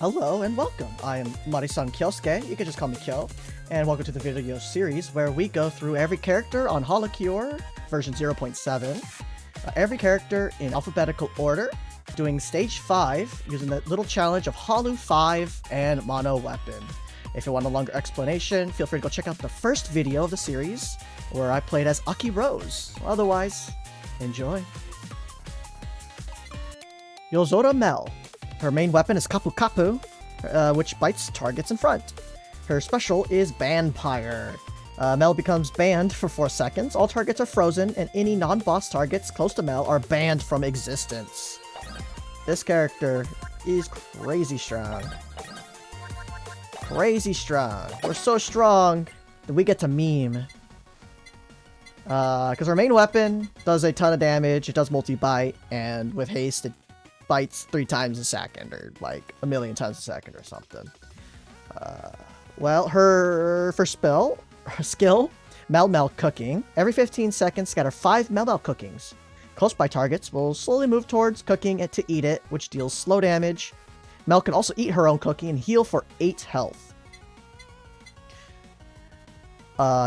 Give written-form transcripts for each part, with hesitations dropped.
Hello and welcome. I am Marisan Kyosuke, you can just call me Kyo, and welcome to the video series where we go through every character on HoloCure version 0.7, every character in alphabetical order, doing stage 5 using the little challenge of Halu 5 and Mono Weapon. If you want a longer explanation, feel free to go check out the first video of the series where I played as Aki Rose. Otherwise, enjoy. Yozora Mel. Her main weapon is Kapu Kapu, which bites targets in front. Her special is Bandpire. Mel becomes banned for 4 seconds. All targets are frozen, and any non-boss targets close to Mel are banned from existence. This character is crazy strong. Crazy strong. We're so strong that we get to meme. Because her main weapon does a ton of damage, it does multi-bite, and with haste it bites 3 times a second, or like a million times a second or something. Well, her skill, Mel Cooking. Every 15 seconds, scatter 5 Mel cookings. Close by targets will slowly move towards cooking it to eat it, which deals slow damage. Mel can also eat her own cookie and heal for 8 health.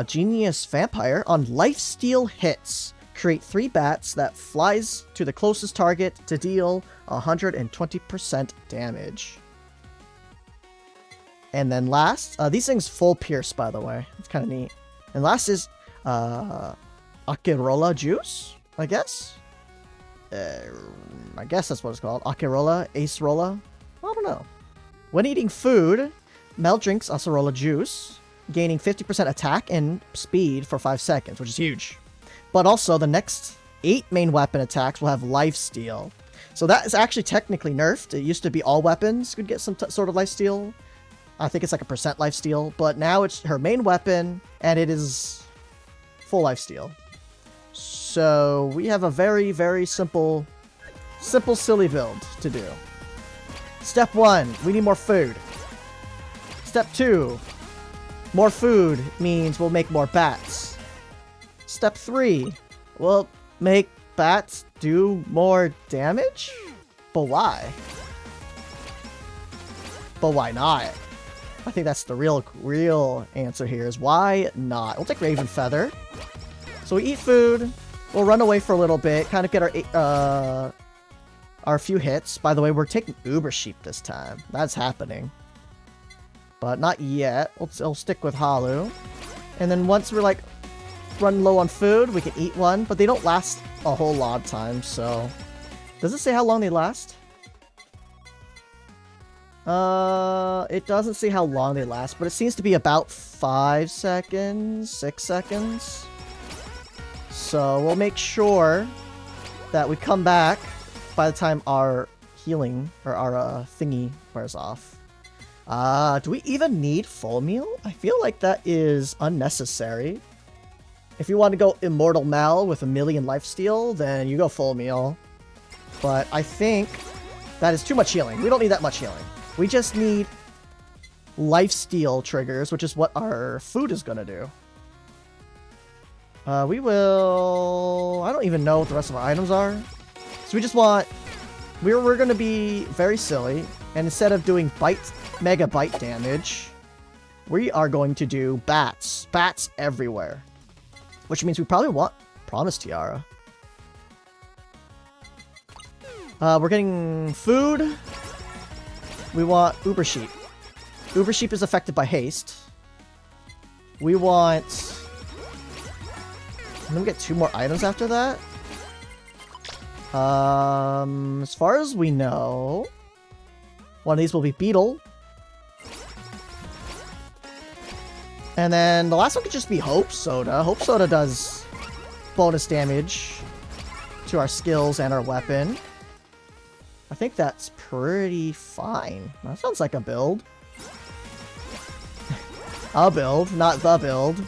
Genius Vampire. On lifesteal hits, create 3 bats that flies to the closest target to deal 120% damage. And then last, these things full pierce, by the way. It's kind of neat. And last is Akirola Juice, I guess? I guess that's what it's called. Akirola, Acerola? I don't know. When eating food, Mel drinks Acerola Juice, gaining 50% attack and speed for 5 seconds, which is huge. But also, the next 8 main weapon attacks will have lifesteal. So that is actually technically nerfed. It used to be all weapons could get some sort of lifesteal. I think it's like a % lifesteal. But now it's her main weapon, and it is full lifesteal. So we have a very, very simple, silly build to do. Step 1, we need more food. Step 2, more food means we'll make more bats. Step 3, we'll make bats do more damage? But why? But why not? I think that's the real answer here is why not? We'll take Raven Feather. So we eat food, we'll run away for a little bit, kind of get our few hits. By the way, we're taking Uber Sheep this time. That's happening. But not yet. We'll stick with Halu. And then once we're like run low on food, we can eat one, but they don't last a whole lot of time, so... Does it say how long they last? It doesn't say how long they last, but it seems to be about 5 seconds, 6 seconds. So we'll make sure that we come back by the time our healing, or our thingy wears off. Do we even need full meal? I feel like that is unnecessary. If you want to go Immortal Mel with 1,000,000 lifesteal, then you go full meal. But I think that is too much healing. We don't need that much healing. We just need lifesteal triggers, which is what our food is going to do. We will... I don't even know what the rest of our items are. So we just want... We're going to be very silly. And instead of doing mega bite damage, we are going to do bats. Bats everywhere. Which means we probably want Promise Tiara. We're getting food. We want Uber Sheep. Uber Sheep is affected by haste. We want... And then we get 2 more items after that. As far as we know, one of these will be Beetle. And then the last one could just be Hope Soda. Hope Soda does bonus damage to our skills and our weapon. I think that's pretty fine. That sounds like a build. A build, not the build.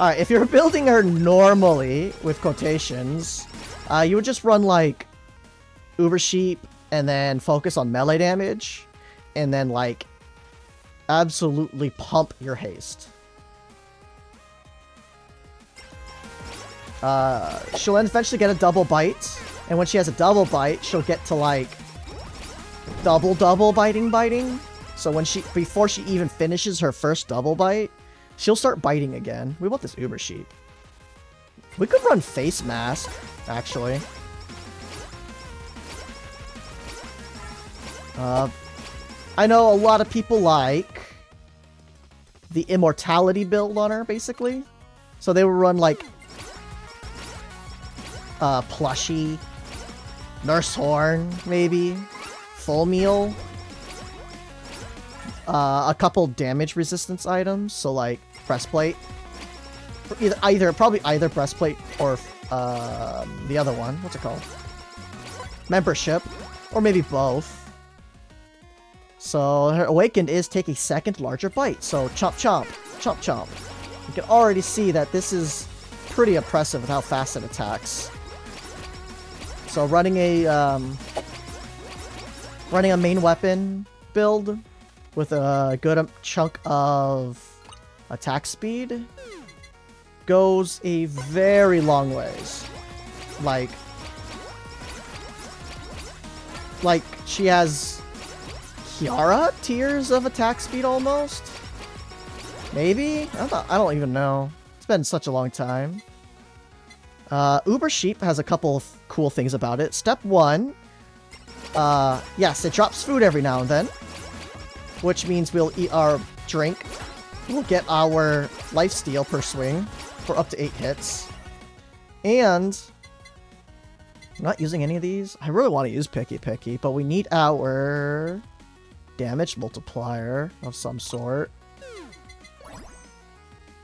Alright, if you're building her normally, with quotations, you would just run like Uber Sheep and then focus on melee damage. And then like absolutely pump your haste. She'll eventually get a double bite, and when she has a double bite, she'll get to like double biting. So before she even finishes her first double bite, she'll start biting again. We want this Uber Sheep. We could run Face Mask, actually. I know a lot of people like the immortality build on her, basically. So they will run like Plushie, Nurse Horn, maybe, Full Meal, a couple damage resistance items, so like Breastplate. Probably either Breastplate or the other one. What's it called? Membership, or maybe both. So her Awakened is take a second larger bite. So chomp chomp, chomp chomp. You can already see that this is pretty oppressive with how fast it attacks. So running a main weapon build with a good chunk of attack speed goes a very long ways. Like she has Kiara tiers of attack speed almost? Maybe? I don't even know. It's been such a long time. Uber Sheep has a couple of cool things about it. Step 1. Yes, it drops food every now and then. Which means we'll eat our drink. We'll get our lifesteal per swing for up to 8 hits. And I'm not using any of these. I really want to use Picky, but we need our damage multiplier of some sort.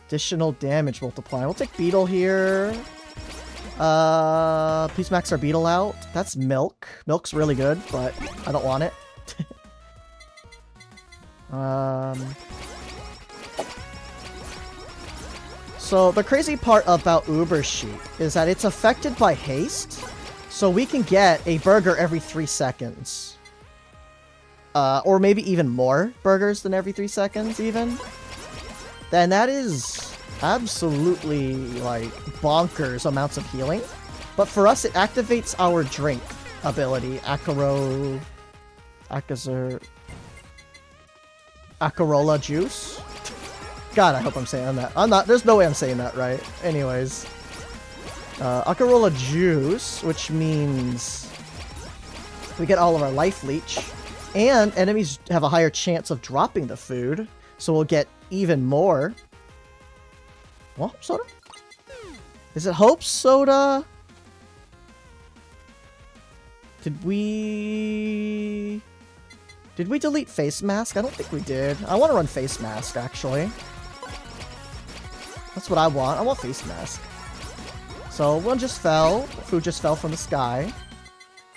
Additional damage multiplier. We'll take Beetle here. Please max our Beetle out. That's Milk. Milk's really good, but I don't want it. So the crazy part about Uber Sheep is that it's affected by haste, so we can get a burger every 3 seconds. Or maybe even more burgers than every 3 seconds, even. Then that is absolutely, like, bonkers amounts of healing. But for us, it activates our drink ability. Acerola juice? God, I hope I'm saying that. I'm not. There's no way I'm saying that right. Anyways. Acerola juice, which means we get all of our life leech. And enemies have a higher chance of dropping the food. So we'll get even more. What? Soda? Is it Hope Soda? Did we delete Face Mask? I don't think we did. I want to run Face Mask, actually. That's what I want. I want Face Mask. So one just fell. Food just fell from the sky.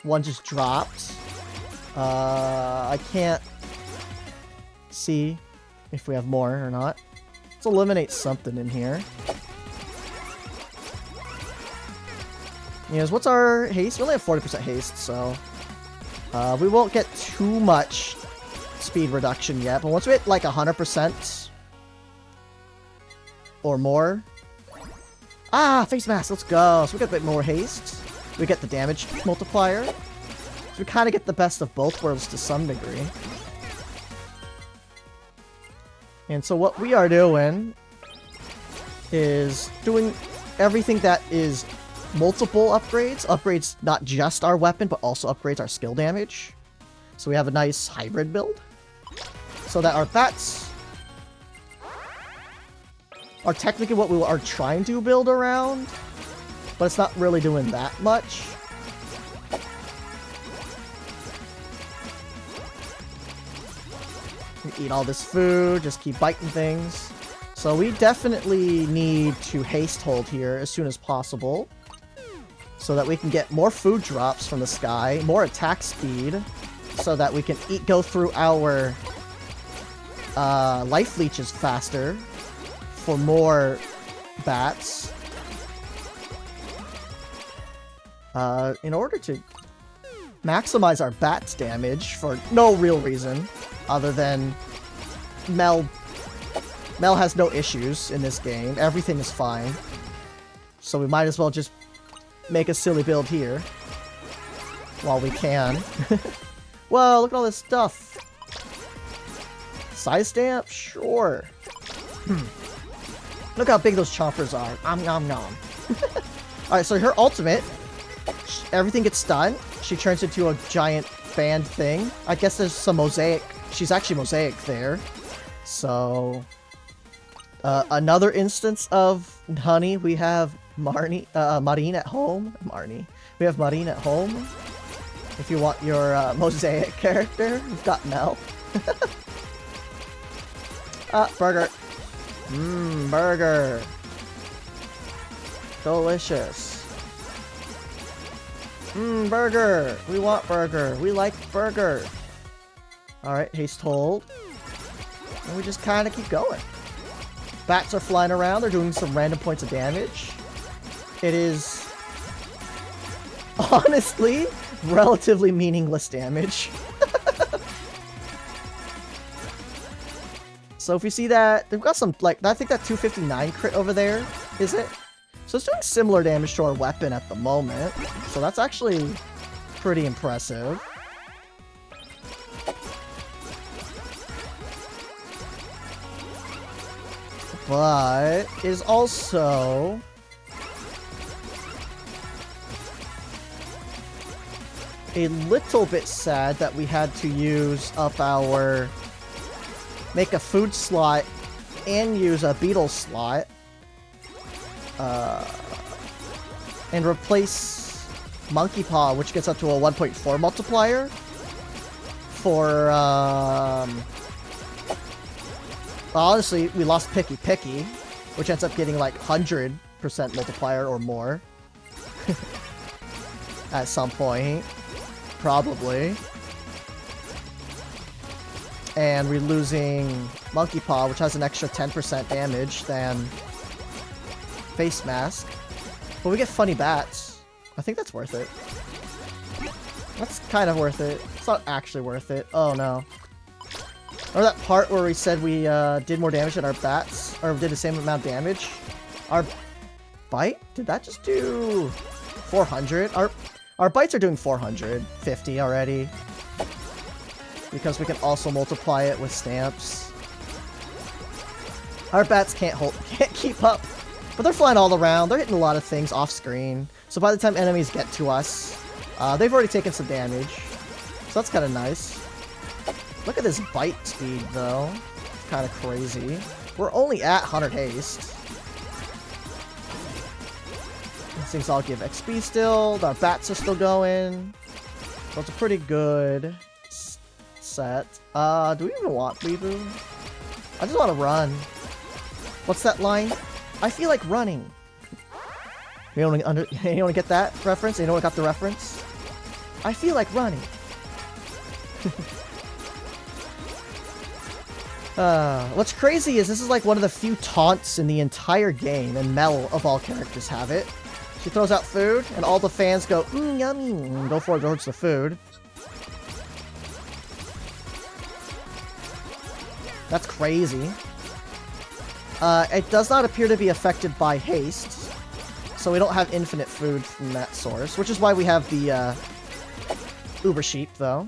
One just dropped. I can't see if we have more or not. Let's eliminate something in here. Yes, what's our haste? We only have 40% haste, so we won't get too much speed reduction yet. But once we hit like 100% or more, Face Mask, let's go. So we get a bit more haste. We get the damage multiplier. So we kind of get the best of both worlds to some degree. And so what we are doing is doing everything that is multiple upgrades. Upgrades not just our weapon, but also upgrades our skill damage. So we have a nice hybrid build. So that our bats are technically what we are trying to build around, but it's not really doing that much. We eat all this food, just keep biting things. So we definitely need to haste hold here as soon as possible, so that we can get more food drops from the sky, more attack speed, so that we can go through our life leeches faster for more bats. In order to maximize our bats damage for no real reason other than Mel has no issues in this game. Everything is fine. So we might as well just make a silly build here while we can. Whoa, look at all this stuff. Size stamp? Sure. Look how big those chompers are. Nom nom. Alright, so her ultimate, everything gets stunned. She turns into a giant band thing. I guess there's some mosaic. She's actually mosaic there. So, another instance of honey. We have Marnie at home. Marnie. We have Marine at home. If you want your mosaic character, we've got Mel. Burger. Mmm, burger. Delicious. Mmm, burger. We want burger. We like burger. Alright, haste hold. And we just kind of keep going. Bats are flying around. They're doing some random points of damage. It is honestly relatively meaningless damage. So if you see that, they've got some, like, I think that 259 crit over there, is it? So it's doing similar damage to our weapon at the moment. So that's actually pretty impressive. But is also a little bit sad that we had to use up our make a food slot and use a beetle slot and replace Monkey Paw, which gets up to a 1.4 multiplier for well, honestly, we lost Picky Picky, which ends up getting like 100% multiplier or more at some point. Probably. And we're losing Monkey Paw, which has an extra 10% damage than Face Mask. But we get Funny Bats. I think that's worth it. That's kind of worth it. It's not actually worth it. Oh no. Or that part where we said we did more damage than our bats, or did the same amount of damage. Our bite? Did that just do 400? Our bites are doing 450 already. Because we can also multiply it with stamps. Our bats can't keep up. But they're flying all around. They're hitting a lot of things off screen. So by the time enemies get to us, they've already taken some damage. So that's kind of nice. Look at this bite speed, though. It's kind of crazy. We're only at 100 haste. These things all give XP still. Our bats are still going. So it's a pretty good set. Do we even want Weeboo? I just want to run. What's that line? I feel like running. You want to get that reference? You know what got the reference? I feel like running. What's crazy is this is like one of the few taunts in the entire game, and Mel, of all characters, have it. She throws out food, and all the fans go, yummy, and go towards the food. That's crazy. It does not appear to be affected by haste, so we don't have infinite food from that source, which is why we have the Uber Sheep, though.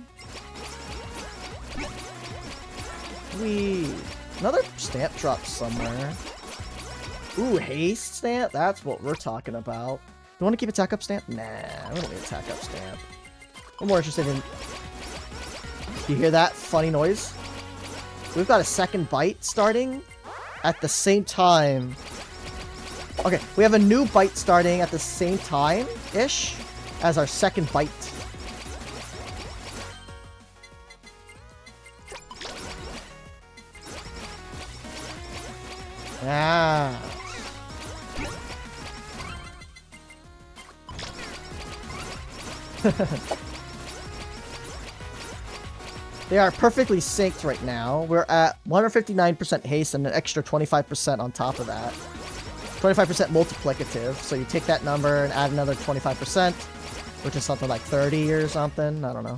Another stamp drop somewhere. Ooh, haste stamp? That's what we're talking about. Do you want to keep attack up stamp? Nah, we don't need attack up stamp. I'm more interested in... You hear that funny noise? We've got a second bite starting at the same time. Okay, we have a new bite starting at the same time-ish as our second bite. Ah. They are perfectly synced right now. We're at 159% haste and an extra 25% on top of that. 25% multiplicative, so you take that number and add another 25%, which is something like 30 or something, I don't know.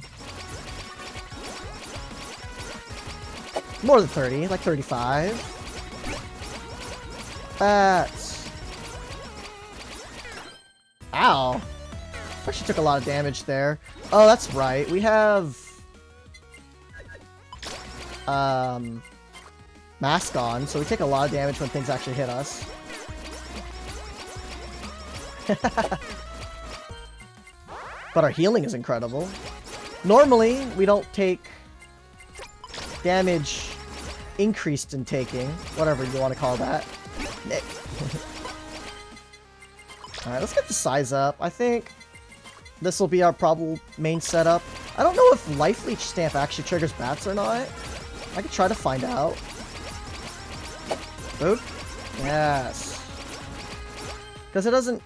More than 30, like 35. Bats. Ow. Actually took a lot of damage there. Oh, that's right. We have... mask on, so we take a lot of damage when things actually hit us. But our healing is incredible. Normally, we don't take damage increased in taking, whatever you want to call that. Alright, let's get the size up. I think this will be our probable main setup. I don't know if Life Leech Stamp actually triggers bats or not. I could try to find out. Food? Yes. Because it doesn't...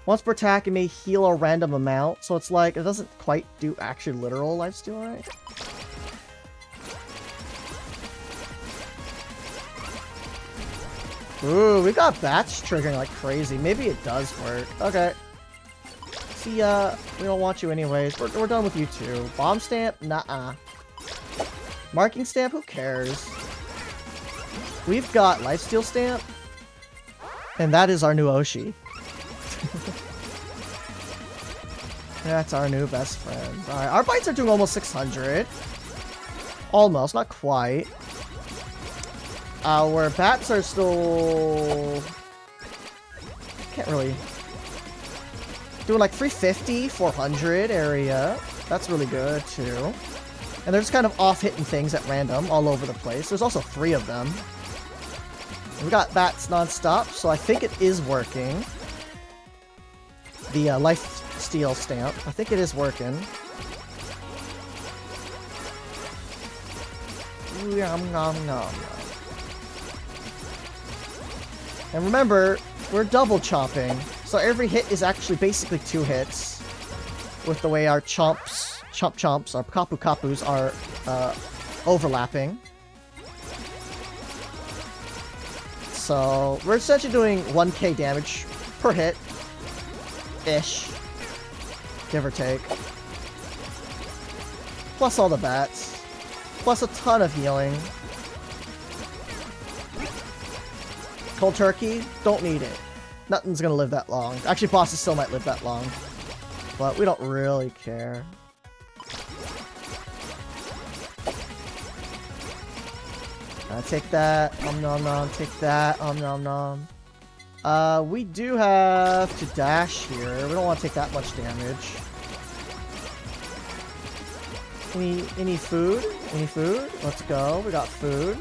Once per attack, it may heal a random amount, so it's like, it doesn't quite do actually literal lifesteal, right? Ooh, we got bats triggering like crazy. Maybe it does work. Okay. See ya. We don't want you anyways. We're done with you too. Bomb stamp? Nuh-uh. Marking stamp? Who cares? We've got lifesteal stamp. And that is our new Oshi. That's our new best friend. Alright, our bites are doing almost 600. Almost, not quite. Our bats are still... Can't really... Doing like 350, 400 area. That's really good too. And they're just kind of off-hitting things at random all over the place. There's also 3 of them. We got bats non-stop, so I think it is working. The life steal stamp. I think it is working. Yum, nom, nom. And remember, we're double chopping, so every hit is actually basically 2 hits. With the way our chomps, our kapu kapus are overlapping. So we're essentially doing 1k damage per hit. Ish. Give or take. Plus all the bats. Plus a ton of healing. Cold turkey, don't need it. Nothing's gonna live that long. Actually, bosses still might live that long. But we don't really care. Take that. Nom nom. Take that. Nom nom. We do have to dash here. We don't want to take that much damage. Any food? Any food? Let's go. We got food.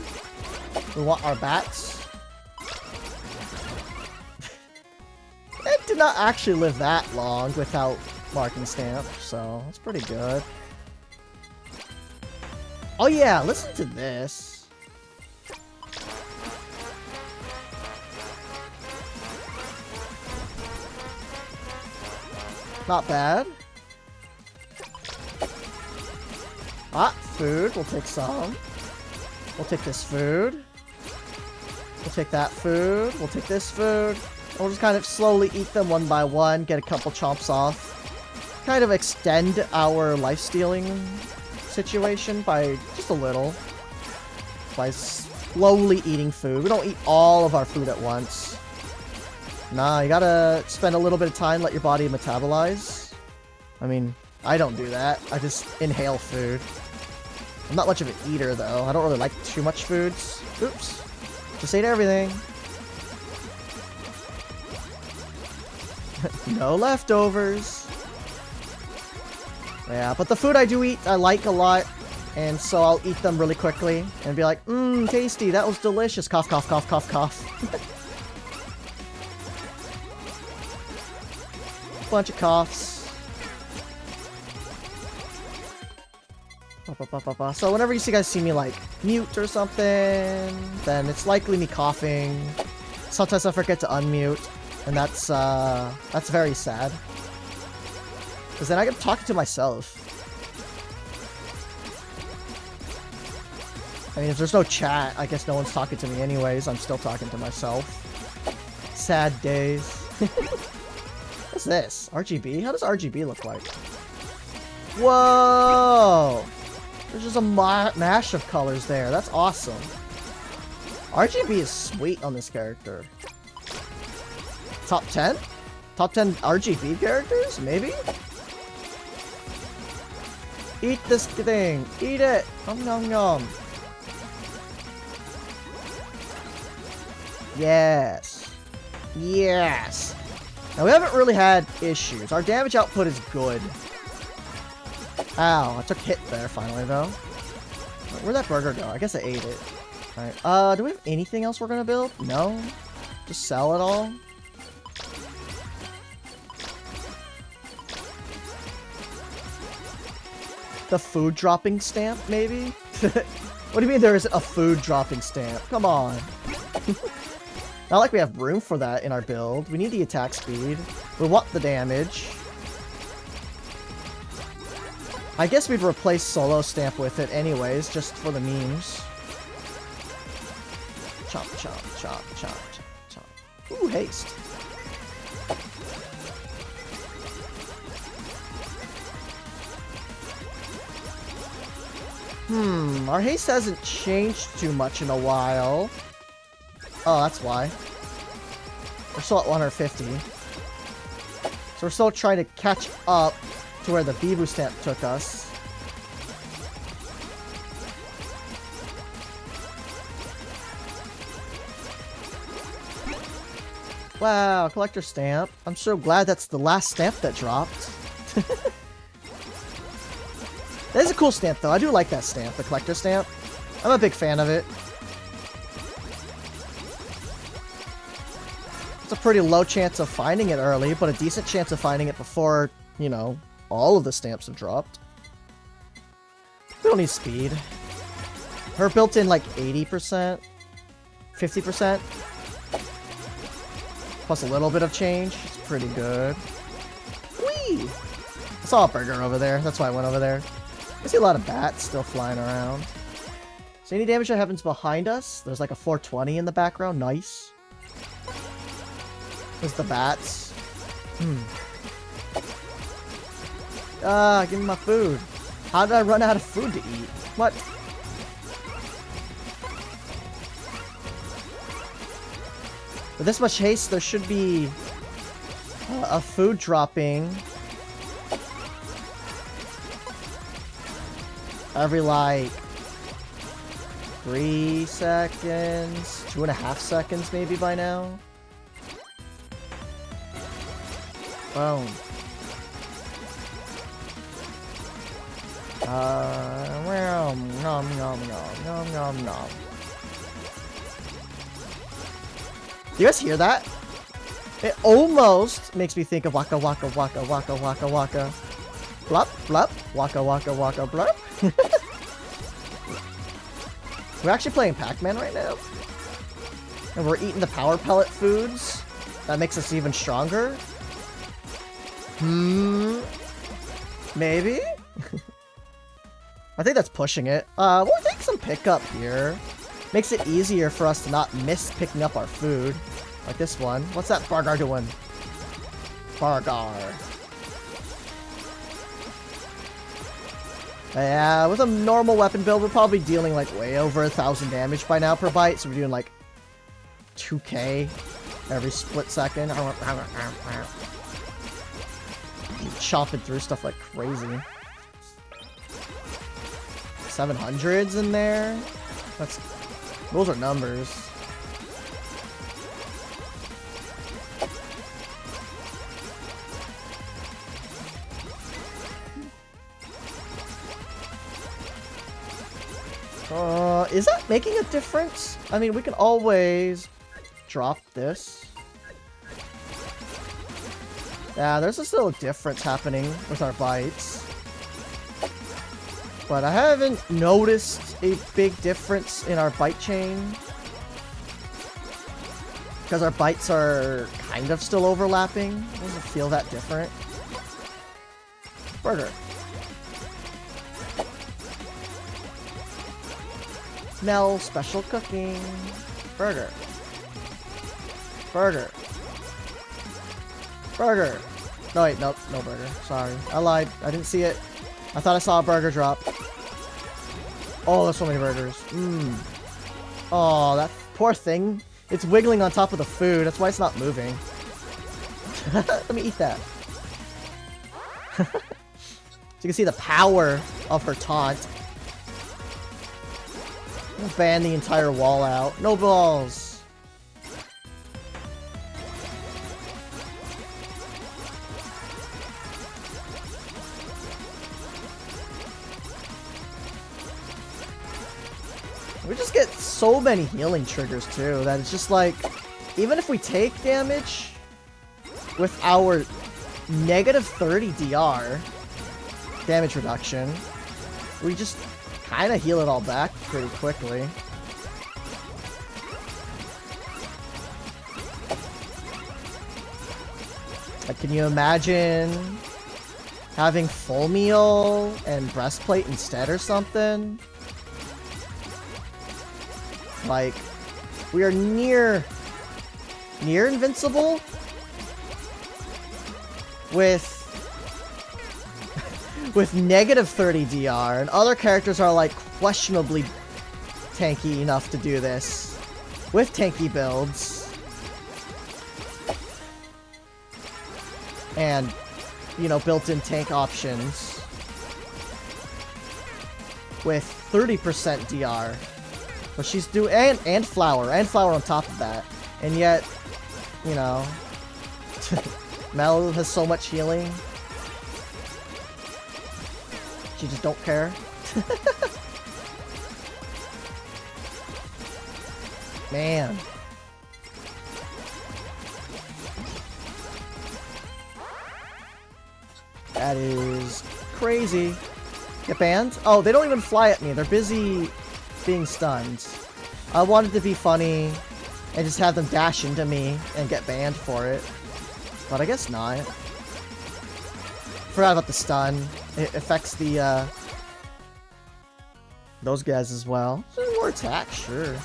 We want our bats. It did not actually live that long without marking stamp, so it's pretty good. Oh yeah, listen to this. Not bad. Ah, food. We'll take some. We'll take this food. We'll take that food. We'll take this food. And we'll just kind of slowly eat them one by one, get a couple chomps off. Kind of extend our life-stealing situation by just a little. By slowly eating food. We don't eat all of our food at once. Nah, you gotta spend a little bit of time, let your body metabolize. I mean, I don't do that. I just inhale food. I'm not much of an eater, though. I don't really like too much foods. Oops. Just ate everything. No leftovers. Yeah, but the food I do eat, I like a lot. And so I'll eat them really quickly. And be like, mmm, tasty. That was delicious. Cough, cough, cough, cough, cough. Bunch of coughs. So whenever you guys see me like mute or something, then it's likely me coughing. Sometimes I forget to unmute, and that's very sad. Because then I get talking to myself. I mean, if there's no chat, I guess no one's talking to me anyways. I'm still talking to myself. Sad days. What's this? RGB? How does RGB look like? Whoa! There's just a mash of colors there. That's awesome. RGB is sweet on this character. Top 10? Top 10 RGB characters? Maybe? Eat this thing. Eat it. Nom nom nom. Yes. Yes. Now, we haven't really had issues. Our damage output is good. Ow, I took hit there finally, though. Where'd that burger go? I guess I ate it. Alright, do we have anything else we're gonna build? No? Just sell it all? The food dropping stamp, maybe? What do you mean there isn't a food dropping stamp? Come on. Not like we have room for that in our build. We need the attack speed. We want the damage. I guess we'd replace Solo Stamp with it anyways, just for the memes. Chop, chop, chop, chop, chop, chop. Ooh, haste. Our haste hasn't changed too much in a while. Oh, that's why. We're still at 150. So we're still trying to catch up to where the Bibu stamp took us. Wow, collector stamp. I'm so glad that's the last stamp that dropped. That is a cool stamp, though. I do like that stamp, the collector stamp. I'm a big fan of it. It's a pretty low chance of finding it early, but a decent chance of finding it before, you know, all of the stamps have dropped. We don't need speed. Her built-in, like, 80%? 50%? Plus a little bit of change. It's pretty good. Whee! I saw a burger over there. That's why I went over there. I see a lot of bats still flying around. So any damage that happens behind us, there's like a 420 in the background. Nice. There's the bats. Give me my food. How did I run out of food to eat? What? With this much haste, there should be a food dropping every, like, 3 seconds, 2.5 seconds maybe by now. Boom. Nom nom nom nom nom nom. Do you guys hear that? It almost makes me think of waka waka waka waka waka waka. Blup blup waka waka waka blup. We're actually playing Pac-Man right now. And we're eating the power pellet foods. That makes us even stronger. Maybe? I think that's pushing it. We'll take some pickup here. Makes it easier for us to not miss picking up our food. Like this one. What's that Bargar doing? Bargar. Yeah, with a normal weapon build, we're probably dealing like way over 1,000 damage by now per bite. So we're doing like 2k every split second. Chopping through stuff like crazy. 700s in there. Those are numbers. Is that making a difference? I mean, we can always drop this. Yeah, there's still a difference happening with our bites. But I haven't noticed a big difference in our bite chain. Because our bites are kind of still overlapping. It doesn't feel that different. Burger. Mel special cooking. Burger. Burger. Burger. No, wait, nope, no burger. Sorry. I lied. I didn't see it. I thought I saw a burger drop. Oh, there's so many burgers. Oh, that poor thing. It's wiggling on top of the food. That's why it's not moving. Let me eat that. So you can see the power of her taunt. Ban the entire wall out. No balls. We just get so many healing triggers too that it's just like, even if we take damage with our negative 30 DR damage reduction, we just kind of heal it all back pretty quickly. Like, can you imagine having full meal and breastplate instead or something? Like, we are near invincible with negative 30 DR, and other characters are like questionably tanky enough to do this with tanky builds. And, you know, built-in tank options with 30% DR. But she's doing, and flower on top of that. And yet, you know, Mel has so much healing. She just don't care. Man. That is crazy. Get banned? Oh, they don't even fly at me. They're busy being stunned. I wanted to be funny and just have them dash into me and get banned for it. But I guess not. Forgot about the stun. It affects the, those guys as well. More attack, sure.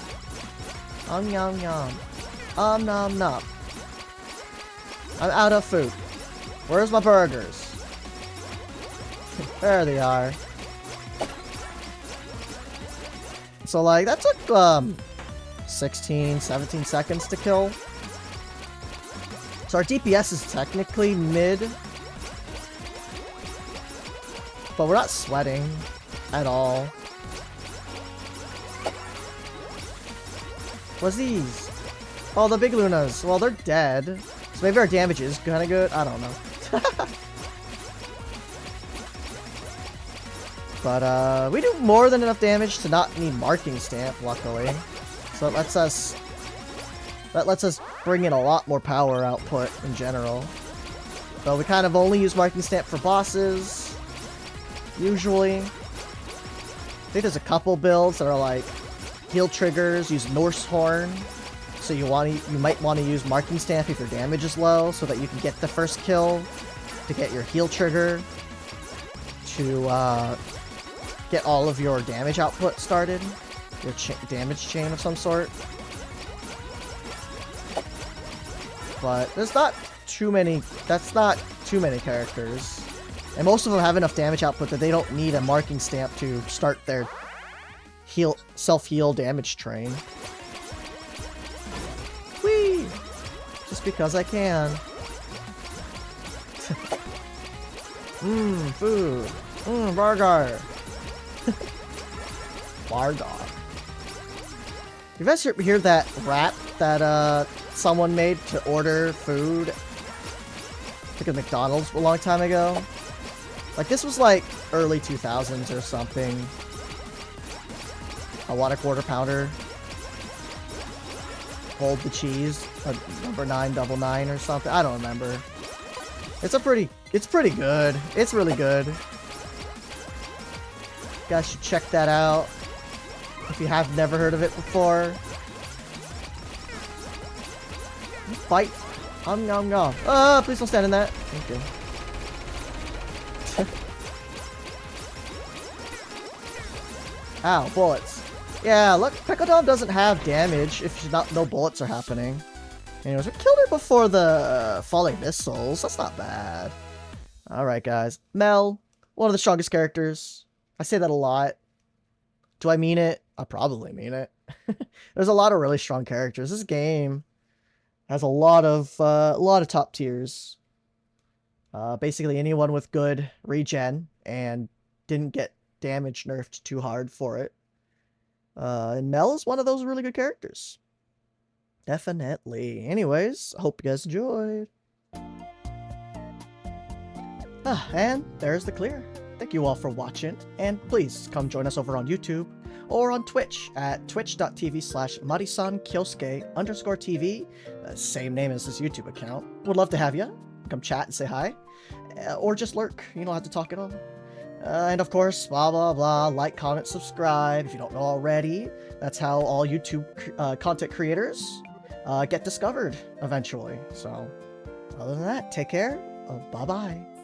Yum yum. Nom nom. I'm out of food. Where's my burgers? There they are. So, like, that took, 16, 17 seconds to kill. So our DPS is technically mid. But we're not sweating at all. What's these? Oh, the big Lunas. Well, they're dead. So maybe our damage is kind of good. I don't know. But, we do more than enough damage to not need marking stamp, luckily. So it lets us... That lets us bring in a lot more power output in general. So we kind of only use marking stamp for bosses. Usually. I think there's a couple builds that are like heal triggers, use Norse Horn. So you might want to use marking stamp if your damage is low, so that you can get the first kill to get your heal trigger to get all of your damage output started, your damage chain of some sort. But there's not too many. That's not too many characters. And most of them have enough damage output that they don't need a marking stamp to start their self-heal damage train. Whee! Just because I can. Food. Burger. Bargar. You guys hear that rap that someone made to order food? I think at McDonald's a long time ago. Like, this was like early 2000s or something. I want a quarter pounder. Hold the cheese. Number 999 or something. I don't remember. It's pretty good. It's really good. You guys should check that out if you have never heard of it before. Fight. Nom nom. Please don't stand in that. Thank you. Ow, bullets. Yeah, look, Pecodon doesn't have damage if no bullets are happening. Anyways, we killed her before the falling missiles. That's not bad. Alright, guys. Mel, one of the strongest characters. I say that a lot. Do I mean it? I probably mean it. There's a lot of really strong characters. This game has a lot of top tiers. Basically anyone with good regen and didn't get damage nerfed too hard for it. And Mel is one of those really good characters. Definitely. Anyways, I hope you guys enjoyed. And there's the clear. Thank you all for watching, and please come join us over on YouTube, or on Twitch at twitch.tv/marisankyosuke_TV, same name as this YouTube account. Would love to have you. Come chat and say hi. Or just lurk. You don't have to talk at all. And of course, blah, blah, blah, like, comment, subscribe if you don't know already. That's how all YouTube content creators get discovered eventually. So, other than that, take care. Bye-bye.